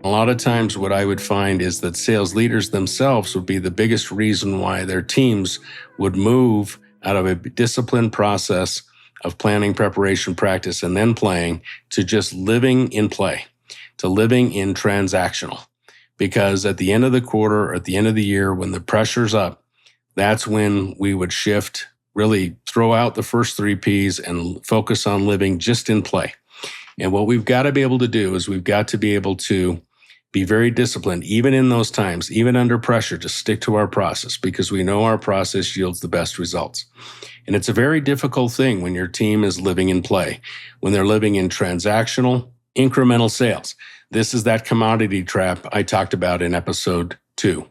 A lot of times what I would find is that sales leaders themselves would be the biggest reason why their teams would move out of a disciplined process of planning, preparation, practice, and then playing to just living in play, to living in transactional. Because at the end of the quarter, or at the end of the year, when the pressure's up, that's when we would shift, really throw out the first three Ps and focus on living just in play. And what we've got to be able to do is we've got to be able to be very disciplined, even in those times, even under pressure, to stick to our process because we know our process yields the best results. And it's a very difficult thing when your team is living in play, when they're living in transactional, incremental sales. This is that commodity trap I talked about in episode 2.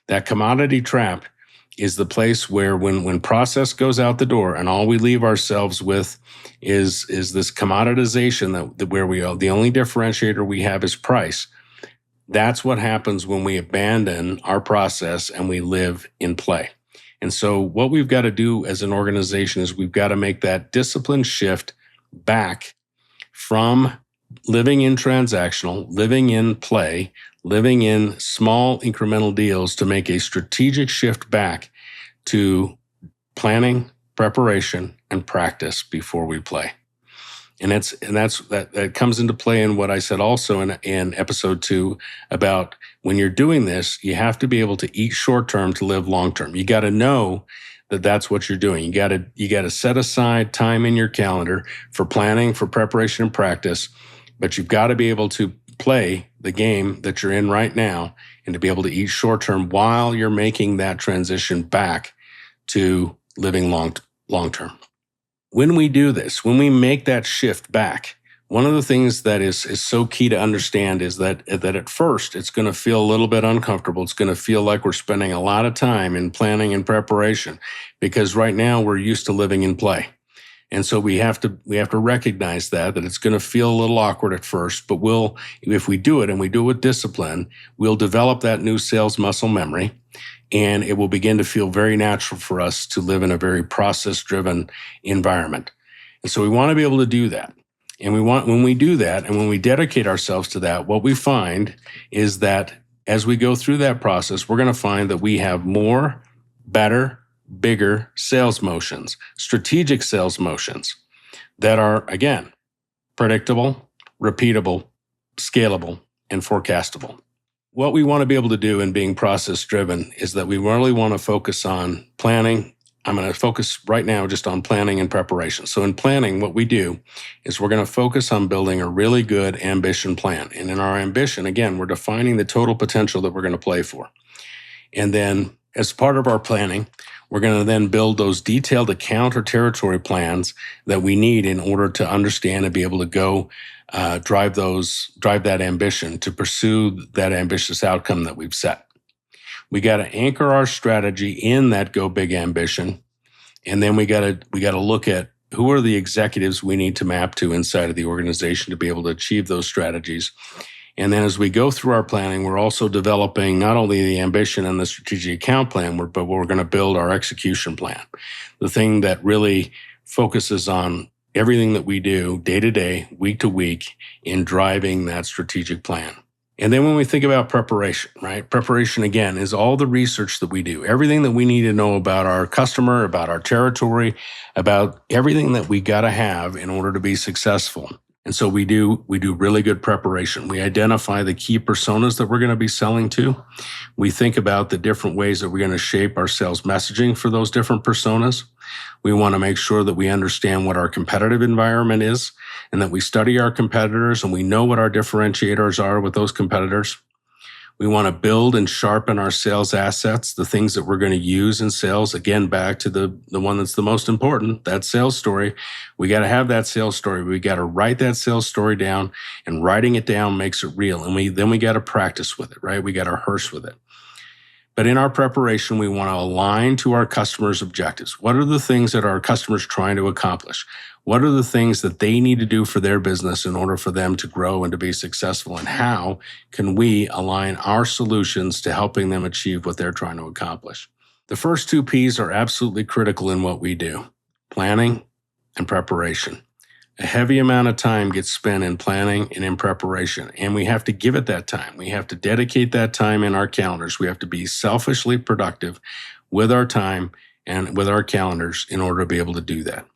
That commodity trap is the place where when process goes out the door and all we leave ourselves with is this commoditization that where the only differentiator we have is price. That's what happens when we abandon our process and we live in play. And so what we've got to do as an organization is we've got to make that discipline shift back from living in transactional, living in play, living in small incremental deals to make a strategic shift back to planning, preparation, and practice before we play. And that comes into play in what I said also in episode 2 about when you're doing this, you have to be able to eat short term to live long term. You got to know that that's what you're doing. You got to set aside time in your calendar for planning, for preparation and practice, but you've got to be able to play the game that you're in right now and to be able to eat short term while you're making that transition back to living long term. When we do this, when we make that shift back, one of the things that is so key to understand is that at first it's going to feel a little bit uncomfortable. It's going to feel like we're spending a lot of time in planning and preparation because right now we're used to living in play. And so we have to recognize that it's going to feel a little awkward at first, but if we do it and we do it with discipline, we'll develop that new sales muscle memory. And it will begin to feel very natural for us to live in a very process-driven environment. And so we want to be able to do that. And when we do that and when we dedicate ourselves to that, what we find is that as we go through that process, we're going to find that we have more, better, bigger sales motions, strategic sales motions that are, again, predictable, repeatable, scalable, and forecastable. What we want to be able to do in being process-driven is that we really want to focus on planning. I'm going to focus right now just on planning and preparation. So in planning, what we do is we're going to focus on building a really good ambition plan. And in our ambition, again, we're defining the total potential that we're going to play for. And then as part of our planning, we're going to then build those detailed account or territory plans that we need in order to understand and be able to go drive that ambition to pursue that ambitious outcome that we've set. We got to anchor our strategy in that go big ambition, and then we got to look at who are the executives we need to map to inside of the organization to be able to achieve those strategies. And then as we go through our planning, we're also developing not only the ambition and the strategic account plan, but we're going to build our execution plan, the thing that really focuses on everything that we do day to day, week to week in driving that strategic plan. And then when we think about preparation, right? Preparation, again, is all the research that we do, everything that we need to know about our customer, about our territory, about everything that we got to have in order to be successful. And so we do really good preparation. We identify the key personas that we're going to be selling to. We think about the different ways that we're going to shape our sales messaging for those different personas. We want to make sure that we understand what our competitive environment is and that we study our competitors and we know what our differentiators are with those competitors. We want to build and sharpen our sales assets, the things that we're going to use in sales. Again, back to the one that's the most important, that sales story. We got to have that sales story. We got to write that sales story down, and writing it down makes it real. And then we got to practice with it, right? We got to rehearse with it. But in our preparation, we want to align to our customers' objectives. What are the things that our customers are trying to accomplish? What are the things that they need to do for their business in order for them to grow and to be successful? And how can we align our solutions to helping them achieve what they're trying to accomplish? The first two P's are absolutely critical in what we do: planning and preparation. A heavy amount of time gets spent in planning and in preparation, and we have to give it that time. We have to dedicate that time in our calendars. We have to be selfishly productive with our time and with our calendars in order to be able to do that.